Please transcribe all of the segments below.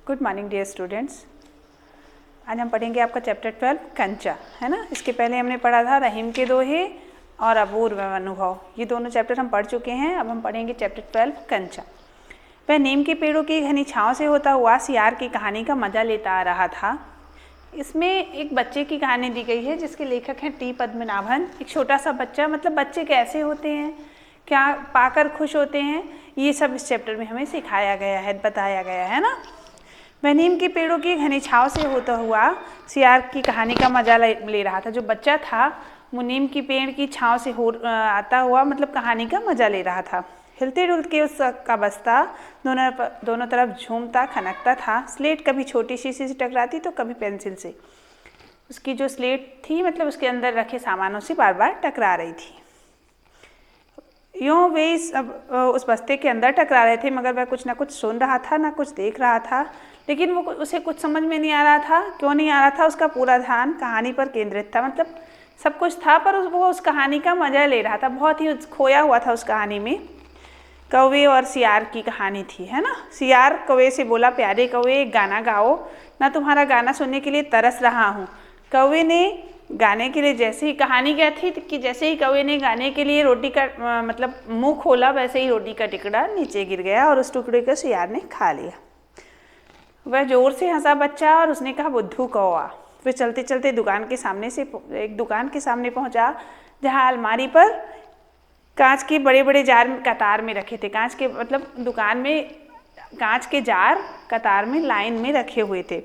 Good morning dear students. आज हम पढ़ेंगे आपका चैप्टर 12 कंचा, है ना। इसके पहले हमने पढ़ा था रहीम के दोहे और अपूर्व अनुभव, ये दोनों चैप्टर हम पढ़ चुके हैं। अब हम पढ़ेंगे चैप्टर 12 कंचा। वह नीम के पेड़ों की घनी छाँव से होता हुआ सियार की कहानी का मज़ा लेता आ रहा था। इसमें एक बच्चे की कहानी दी गई है जिसके लेखक हैं टी पद्मनाभन। एक छोटा सा बच्चा, मतलब बच्चे कैसे होते हैं, क्या पाकर खुश होते हैं, ये सब इस चैप्टर में हमें सिखाया गया है, बताया गया है ना। वह नीम के पेड़ों की घनी छाँव से होता हुआ सियार की कहानी का मजा ले रहा था। जो बच्चा था वो नीम की पेड़ की छाँव से आता हुआ मतलब कहानी का मजा ले रहा था। हिलते डुलते उसका बस्ता दोनों तरफ झूमता खनकता था। स्लेट कभी छोटी शीशी से टकराती तो कभी पेंसिल से। उसकी जो स्लेट थी मतलब उसके अंदर रखे सामानों से बार बार टकरा रही थी। यूँ वे उस बस्ते के अंदर टकरा रहे थे, मगर वह कुछ ना कुछ सुन रहा था ना कुछ देख रहा था। लेकिन वो उसे कुछ समझ में नहीं आ रहा था। क्यों नहीं आ रहा था? उसका पूरा ध्यान कहानी पर केंद्रित था। मतलब सब कुछ था पर वो उस कहानी का मज़ा ले रहा था, बहुत ही खोया हुआ था उस कहानी में। कौवे और सियार की कहानी थी, है ना। सियार कौवे से बोला, प्यारे कौवे एक गाना गाओ ना, तुम्हारा गाना सुनने के लिए तरस रहा हूँ। कौवे ने गाने के लिए जैसे ही, कहानी क्या थी कि जैसे ही कौवे ने गाने के लिए रोटी का मतलब मुंह खोला, वैसे ही रोटी का टुकड़ा नीचे गिर गया और उस टुकड़े को सियार ने खा लिया। वह जोर से हंसा बच्चा और उसने कहा, बुद्धू कौवा। वह चलते चलते एक दुकान के सामने पहुंचा जहां अलमारी पर कांच के बड़े बड़े जार कतार में रखे थे। कांच के मतलब दुकान में कांच के जार कतार में लाइन में रखे हुए थे।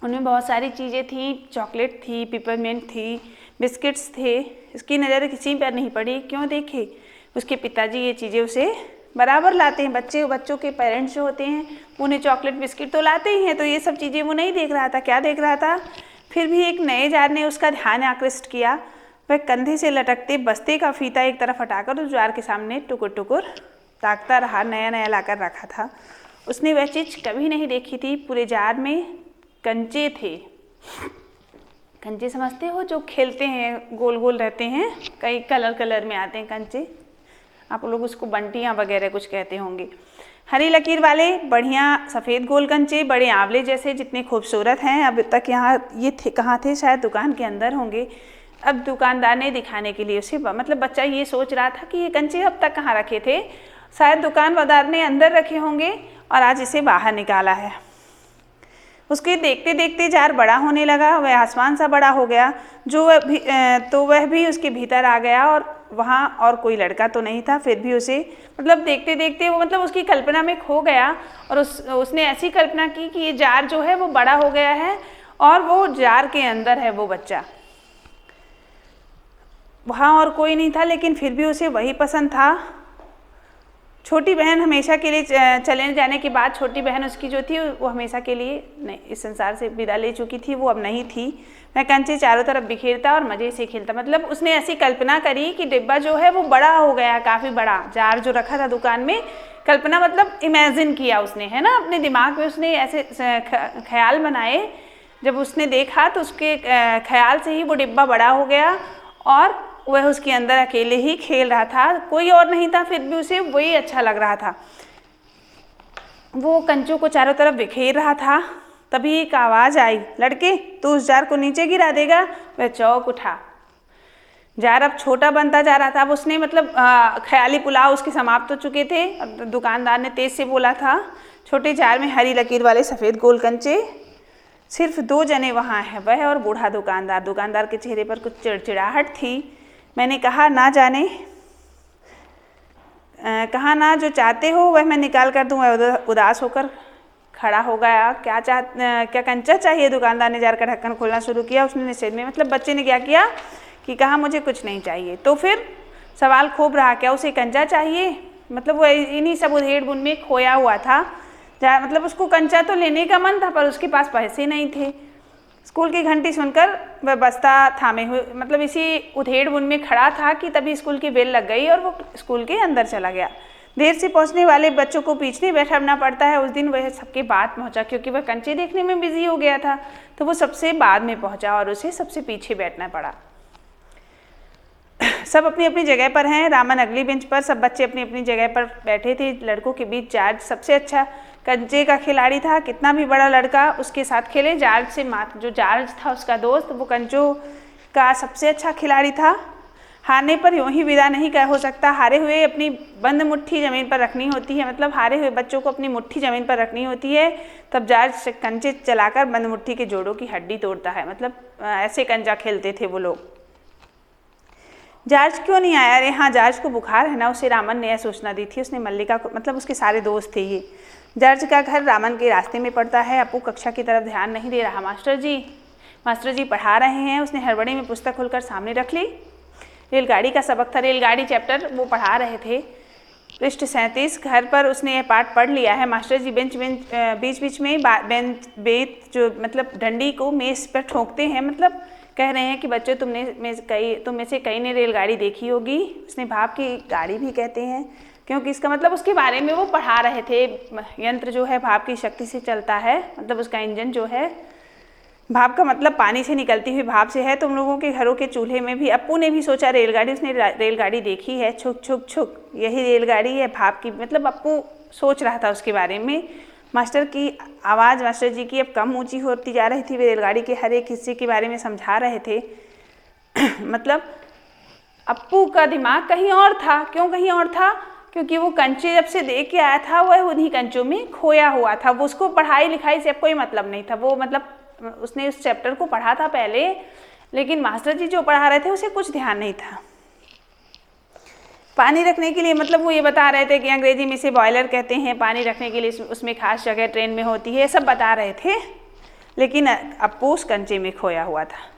उनमें बहुत सारी चीज़ें थी, चॉकलेट थी, पिपरमिंट थी, बिस्किट्स थे। इसकी नज़र किसी पर नहीं पड़ी। क्यों देखे? उसके पिताजी ये चीज़ें उसे बराबर लाते हैं। बच्चों के पेरेंट्स जो होते हैं उन्हें चॉकलेट बिस्किट तो लाते ही हैं, तो ये सब चीज़ें वो नहीं देख रहा था। क्या देख रहा था? फिर भी एक नए जार ने उसका ध्यान आकृष्ट किया। वह कंधे से लटकते बस्ते का फीता एक तरफ हटाकर उस जार के सामने टुकुर टुकुर ताकता रहा। नया नया लाकर रखा था। उसने वह चीज़ कभी नहीं देखी थी। पूरे जार में कंचे थे। कंचे समझते हो? जो खेलते हैं, गोल गोल रहते हैं, कई कलर में आते हैं कंचे। आप लोग उसको बंटियाँ वगैरह कुछ कहते होंगे। हरी लकीर वाले बढ़िया सफ़ेद गोल कंचे, बड़े आंवले जैसे, जितने खूबसूरत हैं। अब तक यहाँ ये थे, कहाँ थे? शायद दुकान के अंदर होंगे। अब दुकानदार ने दिखाने के लिए उसे, मतलब बच्चा ये सोच रहा था कि ये कंचे अब तक कहाँ रखे थे। शायद दुकानदार ने अंदर रखे होंगे और आज इसे बाहर निकाला है। उसके देखते देखते जार बड़ा होने लगा। वह आसमान सा बड़ा हो गया। वह भी उसके भीतर आ गया और वहाँ और कोई लड़का तो नहीं था। फिर भी उसे मतलब देखते देखते वो मतलब उसकी कल्पना में खो गया और उसने ऐसी कल्पना की कि ये जार जो है वो बड़ा हो गया है और वो जार के अंदर है वो बच्चा। वहाँ और कोई नहीं था, लेकिन फिर भी उसे वही पसंद था। छोटी बहन हमेशा के लिए चले जाने के बाद, छोटी बहन उसकी जो थी वो हमेशा के लिए नहीं, इस संसार से विदा ले चुकी थी, वो अब नहीं थी। वह कंचे चारों तरफ बिखेरता और मज़े से खेलता। मतलब उसने ऐसी कल्पना करी कि डिब्बा जो है वो बड़ा हो गया, काफ़ी बड़ा। जार जो रखा था दुकान में, कल्पना मतलब इमेजिन किया उसने, है ना। अपने दिमाग में उसने ऐसे ख्याल बनाए। जब उसने देखा तो उसके ख्याल से ही वो डिब्बा बड़ा हो गया और वह उसके अंदर अकेले ही खेल रहा था। कोई और नहीं था, फिर भी उसे वही अच्छा लग रहा था। वो कंचों को चारों तरफ बिखेर रहा था। तभी एक आवाज़ आई, लड़के तू उस जार को नीचे गिरा देगा। वह चौंक उठा। जार अब छोटा बनता जा रहा था। अब उसने मतलब ख्याली पुलाव उसके समाप्त हो चुके थे। दुकानदार ने तेज से बोला था, छोटे जार में हरी लकीर वाले सफ़ेद गोल कंचे, सिर्फ 2 जने वहाँ हैं, वह और बूढ़ा दुकानदार। दुकानदार के चेहरे पर कुछ चिड़चिड़ाहट थी। मैंने कहा ना जो चाहते हो वह मैं निकाल कर दूँ। वह उदास होकर खड़ा हो गया। क्या कंचा चाहिए? दुकानदार ने जार का ढक्कन खोलना शुरू किया। उसने निषेध में, मतलब बच्चे ने क्या किया कि कहा मुझे कुछ नहीं चाहिए। तो फिर सवाल खूब रहा, क्या उसे कंचा चाहिए? मतलब वो इन्हीं सब उधेड़-बुन में खोया हुआ था। मतलब उसको कंचा तो लेने का मन था पर उसके पास पैसे नहीं थे। स्कूल की घंटी सुनकर वह बस्ता थामे हुए मतलब इसी उधेड़-बुन में खड़ा था कि तभी स्कूल की बेल लग गई और वो स्कूल के अंदर चला गया। देर से पहुंचने वाले बच्चों को पीछे बैठना पड़ता है। उस दिन वह सबके बाद पहुंचा, क्योंकि वह कंचे देखने में बिजी हो गया था, तो वो सबसे बाद में पहुंचा और उसे सबसे पीछे बैठना पड़ा। सब अपनी अपनी जगह पर हैं। रामन अगली बेंच पर, सब बच्चे अपनी अपनी जगह पर बैठे थे। लड़कों के बीच जॉर्ज सबसे अच्छा कंचे का खिलाड़ी था, कितना भी बड़ा लड़का उसके साथ खेले। जॉर्ज से जो जॉर्ज था उसका दोस्त, वो कंचों का सबसे अच्छा खिलाड़ी था। हारने पर यूं ही विदा नहीं हो सकता, हारे हुए अपनी बंद मुट्ठी ज़मीन पर रखनी होती है, मतलब हारे हुए बच्चों को अपनी मुट्ठी ज़मीन पर रखनी होती है। तब जॉर्ज कंचे चलाकर बंद मुट्ठी के जोड़ों की हड्डी तोड़ता है, मतलब ऐसे कंचा खेलते थे वो लोग। जॉर्ज क्यों नहीं आया? अरे हाँ, जॉर्ज को बुखार है ना, उसे रामन ने यह सूचना दी थी। उसने मल्लिका को, मतलब उसके सारे दोस्त थे ये। जॉर्ज का घर रामन के रास्ते में पड़ता है। अपू कक्षा की तरफ ध्यान नहीं दे रहा। मास्टर जी पढ़ा रहे हैं। उसने हड़बड़ी में पुस्तक खोलकर सामने रख ली। रेलगाड़ी का सबक था, रेलगाड़ी चैप्टर वो पढ़ा रहे थे। पृष्ठ 37। घर पर उसने यह पाठ पढ़ लिया है। मास्टर जी बीच बीच में बेंच जो मतलब डंडी को मेज पर ठोकते हैं, मतलब कह रहे हैं कि बच्चों तुम में से कई ने रेलगाड़ी देखी होगी। उसने भाप की गाड़ी भी कहते हैं, क्योंकि इसका मतलब उसके बारे में वो पढ़ा रहे थे। यंत्र जो है भाप की शक्ति से चलता है, मतलब उसका इंजन जो है, भाप का मतलब पानी से निकलती हुई भाप से है। तुम लोगों के घरों के चूल्हे में भी, अप्पू ने भी सोचा रेलगाड़ी, उसने रेलगाड़ी देखी है, छुक छुक छुक, यही रेलगाड़ी है भाप की, मतलब अप्पू सोच रहा था उसके बारे में। मास्टर की आवाज़ मास्टर जी की अब कम ऊंची होती जा रही थी। वे रेलगाड़ी के हर एक हिस्से के बारे में समझा रहे थे। मतलब अप्पू का दिमाग कहीं और था। क्यों कहीं और था? क्योंकि वो कंचे जब से देख के आया था वह उन्हीं कंचों में खोया हुआ था। वो उसको पढ़ाई लिखाई से अब कोई मतलब नहीं था। वो मतलब उसने उस चैप्टर को पढ़ा था पहले, लेकिन मास्टर जी जो पढ़ा रहे थे उसे कुछ ध्यान नहीं था। पानी रखने के लिए, मतलब वो ये बता रहे थे कि अंग्रेजी में इसे बॉयलर कहते हैं, पानी रखने के लिए उसमें खास जगह ट्रेन में होती है, सब बता रहे थे। लेकिन अप्पू उस कंचे में खोया हुआ था।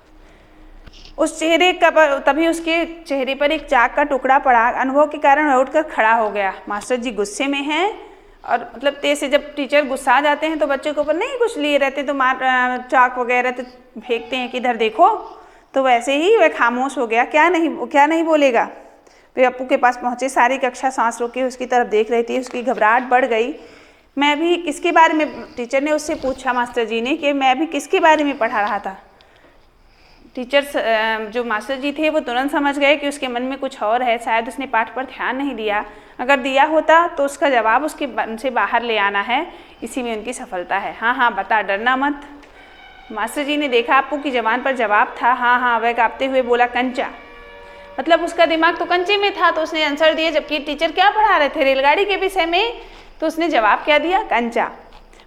उस चेहरे का तभी उसके चेहरे पर एक चाक का टुकड़ा पड़ा। अनुभव के कारण वह उठकर खड़ा हो गया। मास्टर जी गुस्से में हैं, और मतलब तेज से जब टीचर गुस्सा जाते हैं तो बच्चों के ऊपर नहीं कुछ लिए रहते, तो चाक वगैरह तो फेंकते हैं कि इधर देखो, तो वैसे ही वह खामोश हो गया। क्या नहीं बोलेगा। वे अप्पू के पास पहुँचे। सारी कक्षा सांस रोके उसकी तरफ देख रही थी। उसकी घबराहट बढ़ गई। मैं भी किसके बारे में, टीचर ने उससे पूछा मास्टर जी ने, कि मैं भी किसके बारे में पढ़ा रहा था। टीचर जो मास्टर जी थे वो तुरंत समझ गए कि उसके मन में कुछ और है। शायद उसने पाठ पर ध्यान नहीं दिया। अगर दिया होता तो उसका जवाब उसके मन से बाहर ले आना है, इसी में उनकी सफलता है। हाँ बता, डरना मत। मास्टर जी ने देखा अप्पू की जबान पर जवाब था हाँ। वह कांपते हुए बोला कंचा। मतलब उसका दिमाग तो कंचे में था, तो उसने आंसर दिया, जबकि टीचर क्या पढ़ा रहे थे रेलगाड़ी के विषय में, तो उसने जवाब क्या दिया? कंचा।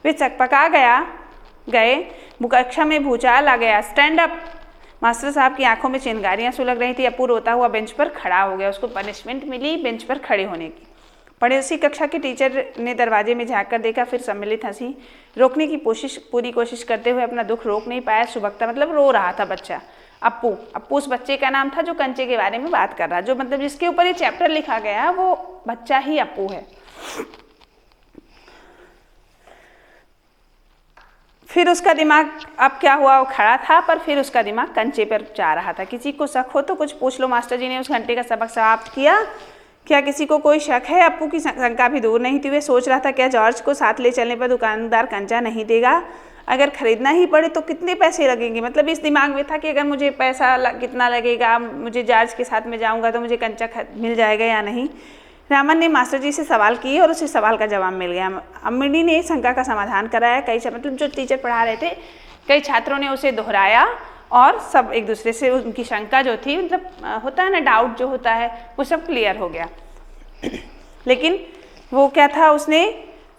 वे चकपका गए। कक्षा में भूचाल आ गया। Stand up. मास्टर साहब की आंखों में चिंगारियां सुलग रही थी। अप्पू रोता हुआ बेंच पर खड़ा हो गया। उसको पनिशमेंट मिली बेंच पर खड़े होने की। पड़ोसी कक्षा के टीचर ने दरवाजे में झांक कर देखा, फिर सम्मिलित हंसी। रोकने की पूरी कोशिश करते हुए अपना दुख रोक नहीं पाया। सुबकता, मतलब रो रहा था बच्चा। अप्पू उस बच्चे का नाम था जो कंचे के बारे में बात कर रहा, जो मतलब जिसके ऊपर ये चैप्टर लिखा गया, वो बच्चा ही अप्पू है। फिर उसका दिमाग, अब क्या हुआ, वो खड़ा था पर फिर उसका दिमाग कंचे पर जा रहा था। किसी को शक हो तो कुछ पूछ लो। मास्टर जी ने उस घंटे का सबक समाप्त किया। क्या किसी को कोई शक है? अप्पू की शंका भी दूर नहीं थी। वे सोच रहा था क्या जॉर्ज को साथ ले चलने पर दुकानदार कंचा नहीं देगा? अगर खरीदना ही पड़े तो कितने पैसे लगेंगे? मतलब इस दिमाग में था कि अगर मुझे पैसा कितना लगेगा, मुझे जॉर्ज के साथ में जाऊंगा तो मुझे कंचा मिल जाएगा या नहीं। रामन ने मास्टर जी से सवाल किए और उसे सवाल का जवाब मिल गया। अम्मिनी ने शंका का समाधान कराया। मतलब जो टीचर पढ़ा रहे थे, कई छात्रों ने उसे दोहराया और सब एक दूसरे से उनकी शंका जो थी, मतलब होता है ना डाउट जो होता है, वो सब क्लियर हो गया। लेकिन वो क्या था,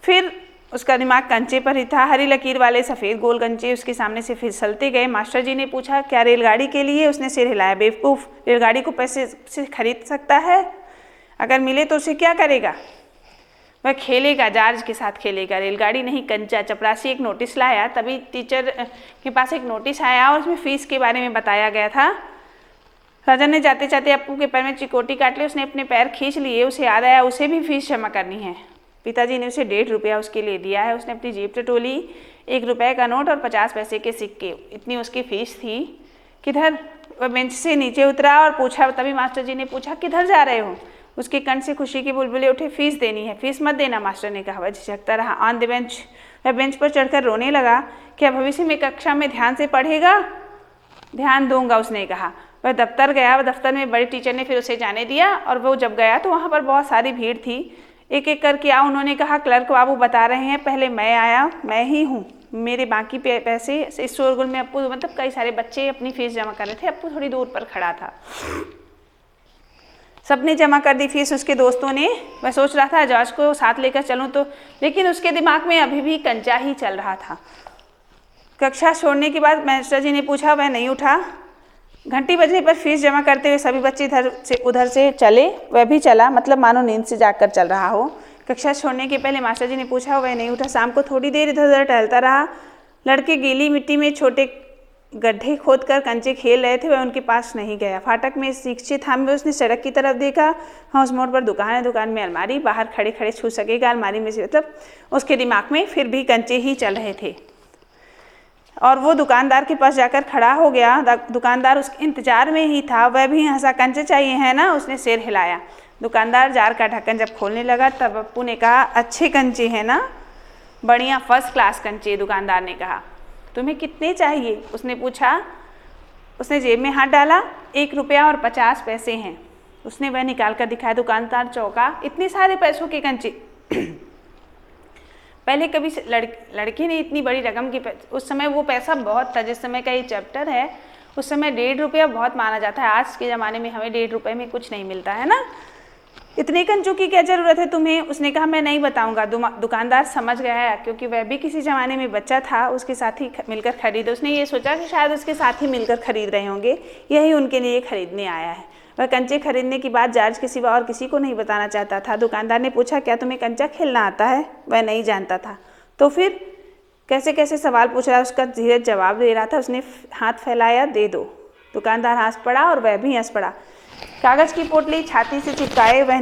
फिर उसका दिमाग कंचे पर ही था। हरी लकीर वाले सफ़ेद गोल कंचे उसके सामने से फिसलते गए। मास्टर जी ने पूछा क्या रेलगाड़ी के लिए? उसने सिर हिलाया। बेवकूफ़, रेलगाड़ी को पैसे से खरीद सकता है? अगर मिले तो उसे क्या करेगा? वह खेलेगा, जॉर्ज के साथ खेलेगा। रेलगाड़ी नहीं, कंचा। चपरासी एक नोटिस लाया। तभी टीचर के पास एक नोटिस आया और उसमें फ़ीस के बारे में बताया गया था। राजा ने जाते जाते अप्पू के पैर में चिकोटी काट ली। उसने अपने पैर खींच लिए। उसे याद आया उसे भी फीस जमा करनी है। पिताजी ने उसे 1.5 रुपया उसके लिए दिया है। उसने अपनी जेब टटोली। 1 रुपये का नोट और 50 पैसे के सिक्के, इतनी उसकी फीस थी। किधर? वह बेंच से नीचे उतरा और पूछा। तभी मास्टर जी ने पूछा किधर जा रहे हो? उसके कंठ से खुशी की बुलबुलें उठे। फीस देनी है। फीस मत देना, मास्टर ने कहा। वह झिझकता रहा। On the bench. वह बेंच पर चढ़कर रोने लगा। क्या भविष्य में कक्षा में ध्यान से पढ़ेगा? ध्यान दूंगा, उसने कहा। वह दफ्तर गया। वह दफ्तर में बड़े टीचर ने फिर उसे जाने दिया और वो जब गया तो वहाँ पर बहुत सारी भीड़ थी। एक एक करके आओ। उन्होंने कहा क्लर्क बाबू बता रहे हैं, पहले मैं आया, मैं ही हूँ, मेरे बाकी पैसे। इस शोरगुल में अप्पू मतलब कई सारे बच्चे अपनी फीस जमा कर रहे थे, अप्पू थोड़ी दूर पर खड़ा था। सबने जमा कर दी फीस उसके दोस्तों ने। वह सोच रहा था जॉर्ज को साथ लेकर चलूं तो, लेकिन उसके दिमाग में अभी भी कंचा ही चल रहा था। कक्षा छोड़ने के बाद मास्टर जी ने पूछा, वह नहीं उठा। घंटी बजने पर फीस जमा करते हुए सभी बच्चे इधर से उधर से चले, वह भी चला, मतलब मानो नींद से जागकर चल रहा हो। कक्षा छोड़ने के पहले मास्टर जी ने पूछा, वह नहीं उठा। शाम को थोड़ी देर इधर उधर टहलता रहा। लड़के गीली मिट्टी में छोटे गड्ढे खोदकर कंचे खेल रहे थे, वह उनके पास नहीं गया। फाटक में रिक्शे थामे उसने सड़क की तरफ देखा। हाँ, उस मोड़ पर दुकान है, दुकान में अलमारी, बाहर खड़े खड़े छू सकेगा अलमारी में से, मतलब उसके दिमाग में फिर भी कंचे ही चल रहे थे। और वो दुकानदार के पास जाकर खड़ा हो गया। दुकानदार उसके इंतजार में ही था। वह भी हंसा, कंचे चाहिए है ना? उसने सिर हिलाया। दुकानदार जार का ढक्कन जब खोलने लगा तब अप्पू ने कहा, अच्छे कंचे हैं ना? बढ़िया, फर्स्ट क्लास कंचे। दुकानदार ने कहा, तुम्हें कितने चाहिए? उसने पूछा। उसने जेब में हाथ डाला। 1 रुपया और 50 पैसे हैं। उसने वह निकाल कर दिखाया। दुकानदार चौंका, इतने सारे पैसों के कंचे? पहले कभी लड़के ने इतनी बड़ी रकम की, उस समय वो पैसा बहुत था। जिस समय का ये चैप्टर है उस समय 1.5 रुपया बहुत माना जाता है। आज के ज़माने में हमें 1.5 रुपये में कुछ नहीं मिलता है ना। इतने कंचों की क्या ज़रूरत है तुम्हें? उसने कहा, मैं नहीं बताऊंगा। दुकानदार समझ गया, क्योंकि वह भी किसी ज़माने में बच्चा था, उसके साथ ही मिलकर खरीदे। उसने ये सोचा कि शायद उसके साथ ही मिलकर खरीद रहे होंगे, यही उनके लिए खरीदने आया है। वह कंचे खरीदने की बात जॉर्ज के सिवा और किसी को नहीं बताना चाहता था। दुकानदार ने पूछा, क्या तुम्हें कंचा खेलना आता है? वह नहीं जानता था। तो फिर कैसे कैसे सवाल पूछ रहा है, उसका धीरज जवाब दे रहा था। उसने हाथ फैलाया, दे दो। दुकानदार हंस पड़ा और वह भी हंस पड़ा। कागज़ की पोटली छाती से चिपटाए वह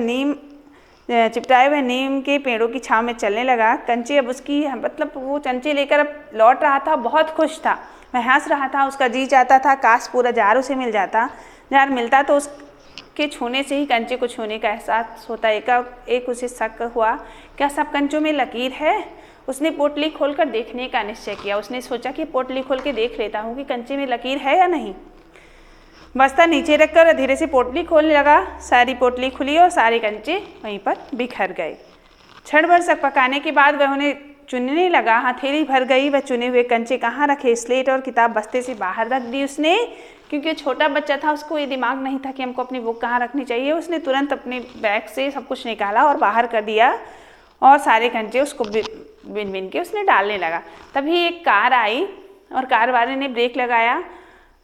नीम के पेड़ों की छांव में चलने लगा। कंचे अब उसकी, मतलब वो कंचे लेकर अब लौट रहा था, बहुत खुश था। वह हंस रहा था। उसका जी चाहता था काश पूरा जार उसे मिल जाता। जार मिलता तो उसके छूने से ही कंचे को छूने का एहसास होता। एक उसे शक हुआ, क्या सब कंचों में लकीर है? उसने पोटली खोलकर देखने का निश्चय किया। उसने सोचा कि पोटली खोल के देख लेता हूँ कि कंचे में लकीर है या नहीं। बस्ता नीचे रखकर धीरे से पोटली खोलने लगा। सारी पोटली खुली और सारे कंचे वहीं पर बिखर गए। क्षण भर तक पकाने के बाद वह उन्हें चुनने लगा। हथेली भर गई। वह चुने हुए कंचे कहाँ रखे? स्लेट और किताब बस्ते से बाहर रख दी उसने, क्योंकि छोटा बच्चा था, उसको ये दिमाग नहीं था कि हमको अपनी बुक कहाँ रखनी चाहिए। उसने तुरंत अपने बैग से सब कुछ निकाला और बाहर कर दिया और सारे कंचे उसको बिन बिन के उसने डालने लगा। तभी एक कार आई और कार वाले ने ब्रेक लगाया।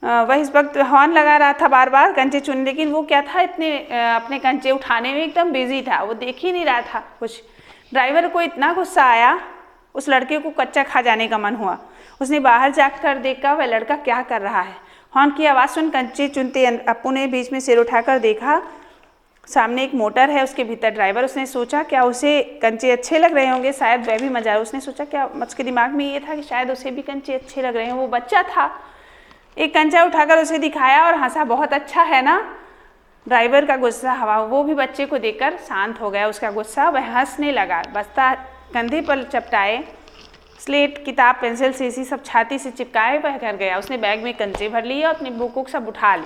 वह इस वक्त हॉर्न लगा रहा था बार बार कंचे चुन, लेकिन वो क्या था, इतने अपने कंचे उठाने में एकदम बिजी था, वो देख ही नहीं रहा था कुछ। ड्राइवर को इतना गुस्सा आया, उस लड़के को कच्चा खा जाने का मन हुआ। उसने बाहर जाकर देखा वह लड़का क्या कर रहा है। हॉर्न की आवाज़ सुन कंचे चुनते अप्पू ने बीच में सिर उठाकर देखा। सामने एक मोटर है, उसके भीतर ड्राइवर। उसने सोचा क्या उसे कंचे अच्छे लग रहे होंगे, शायद वह भी मजा। उसने सोचा क्या, उसके दिमाग में ये था कि शायद उसे भी कंचे अच्छे लग रहे हैं। वो बच्चा था। एक कंचा उठाकर उसे दिखाया और हंसा, बहुत अच्छा है ना? ड्राइवर का गुस्सा हवा, वो भी बच्चे को देखकर शांत हो गया उसका गुस्सा। वह हंसने लगा। बस्ता कंधे पर चपटाए, स्लेट, किताब, पेंसिल, शीशी सब छाती से चिपकाए वह घर गया। उसने बैग में कंचे भर लिए और अपनी बुक वुक सब उठा ली।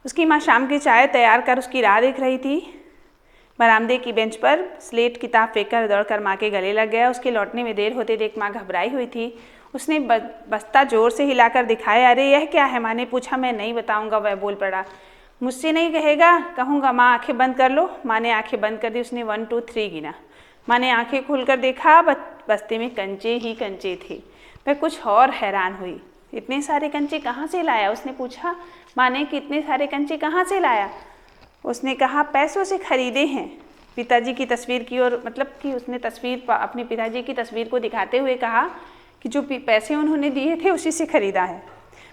उसकी माँ शाम की चाय तैयार कर उसकी राह देख रही थी। बरामदे की बेंच पर स्लेट किताब फेंककर दौड़कर माँ के गले लग गया। उसके लौटने में देर होते देख माँ घबराई हुई थी। उसने बस्ता जोर से हिलाकर दिखाया। अरे यह क्या है? माँ ने पूछा। मैं नहीं बताऊंगा, वह बोल पड़ा। मुझसे नहीं कहेगा? कहूँगा। माँ आंखें बंद कर लो। माँ ने आंखें बंद कर दी। उसने 1 2 3 गिना। माँ ने आंखें खोलकर देखा, बस्ते में कंचे ही कंचे थे। वह कुछ और हैरान हुई। इतने सारे कंचे कहाँ से लाया? उसने पूछा माँ ने कि इतने सारे कंचे कहाँ से लाया? उसने कहा पैसों से खरीदे हैं। पिताजी की तस्वीर की ओर, मतलब कि उसने तस्वीर अपने पिताजी की तस्वीर को दिखाते हुए कहा कि जो पैसे उन्होंने दिए थे उसी से खरीदा है।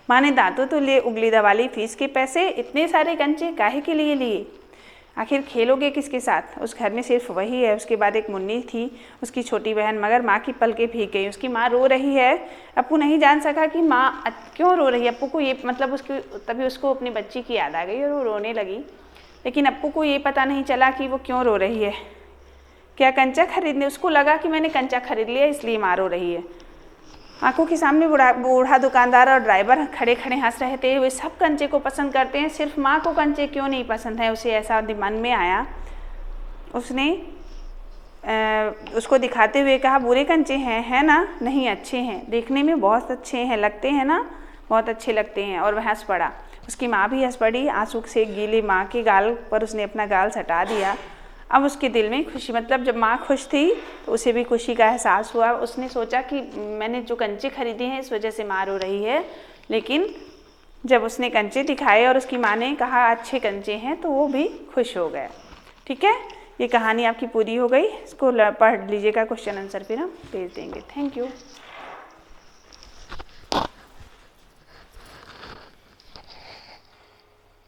माँ ने दांतों तो ले उंगली दबा ली। फीस के पैसे? इतने सारे कंचे काहे के लिए लिए? आखिर खेलोगे किसके साथ? उस घर में सिर्फ वही है। उसके बाद एक मुन्नी थी, उसकी छोटी बहन, मगर माँ की पलकें भीग गई। उसकी माँ रो रही है। अप्पू नहीं जान सका कि माँ क्यों रो रही है। अप्पू को ये, मतलब तभी उसको अपनी बच्ची की याद आ गई और वो रोने लगी। लेकिन अप्पू को ये पता नहीं चला कि वो क्यों रो रही है। क्या कंचा खरीदने? उसको लगा कि मैंने कंचा खरीद लिया इसलिए माँ रो रही है। आंखों के सामने बूढ़ा दुकानदार और ड्राइवर खड़े खड़े हंस रहे थे। वे सब कंचे को पसंद करते हैं, सिर्फ माँ को कंचे क्यों नहीं पसंद है? उसे ऐसा मन में आया। उसने उसको दिखाते हुए कहा, बुरे कंचे हैं, है ना? नहीं, अच्छे हैं, देखने में बहुत अच्छे हैं, लगते हैं ना, बहुत अच्छे लगते हैं। और वह हंस पड़ा। उसकी माँ भी हंस पड़ी। आंसू से गीले माँ के गाल पर उसने अपना गाल सटा दिया। अब उसके दिल में खुशी, मतलब जब माँ खुश थी तो उसे भी खुशी का एहसास हुआ। उसने सोचा कि मैंने जो कंचे खरीदे हैं इस वजह से माँ रो रही है, लेकिन जब उसने कंचे दिखाए और उसकी माँ ने कहा अच्छे कंचे हैं, तो वो भी खुश हो गया। ठीक है, ये कहानी आपकी पूरी हो गई। इसको पढ़ लीजिएगा, क्वेश्चन आंसर फिर हम भेज देंगे। Thank you.